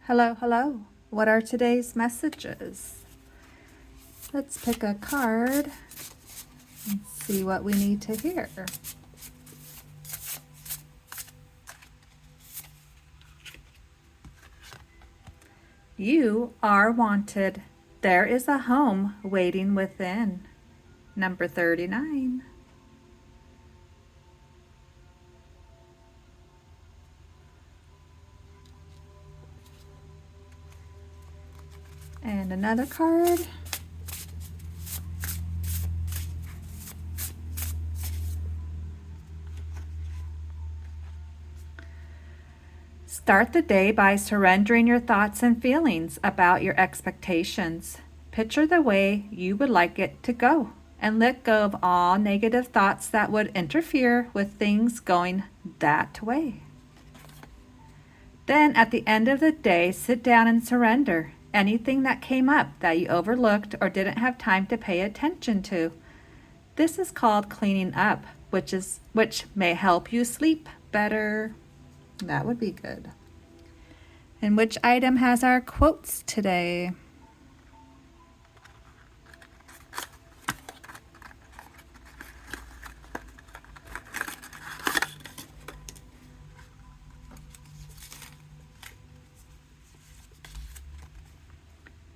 Hello, hello. What are today's messages? Let's pick a card and see what we need to hear. You are wanted. There is a home waiting within. Number 39. And another card. Start the day by surrendering your thoughts and feelings about your expectations. Picture the way you would like it to go and let go of all negative thoughts that would interfere with things going that way. Then at the end of the day, sit down and surrender anything that came up that you overlooked or didn't have time to pay attention to. This is called cleaning up, which may help you sleep better. That would be good. And which item has our quotes today?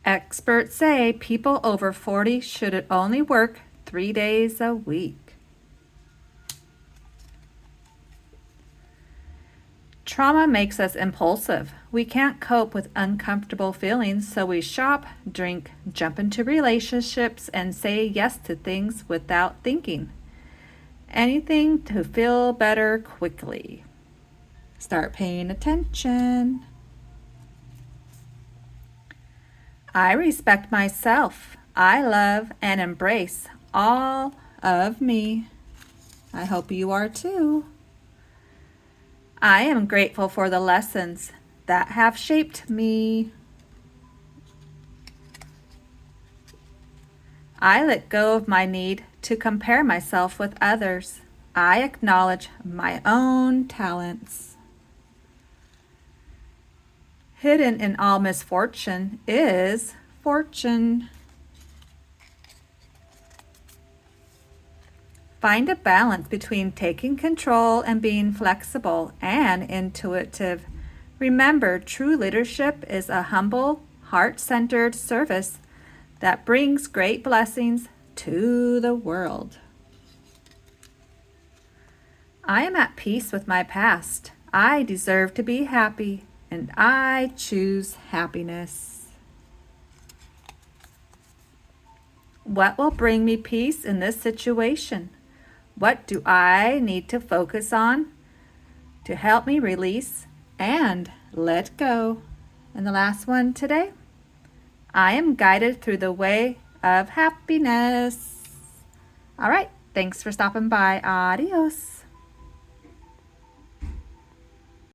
Experts say people over 40 should only work 3 days a week. Trauma makes us impulsive. We can't cope with uncomfortable feelings, so we shop, drink, jump into relationships, and say yes to things without thinking. Anything to feel better quickly. Start paying attention. I respect myself. I love and embrace all of me. I hope you are too. I am grateful for the lessons that have shaped me. I let go of my need to compare myself with others. I acknowledge my own talents. Hidden in all misfortune is fortune. Find a balance between taking control and being flexible and intuitive. Remember, true leadership is a humble, heart-centered service that brings great blessings to the world. I am at peace with my past. I deserve to be happy, and I choose happiness. What will bring me peace in this situation? What do I need to focus on to help me release and let go? And the last one today, I am guided through the way of happiness. All right, thanks for stopping by. Adios.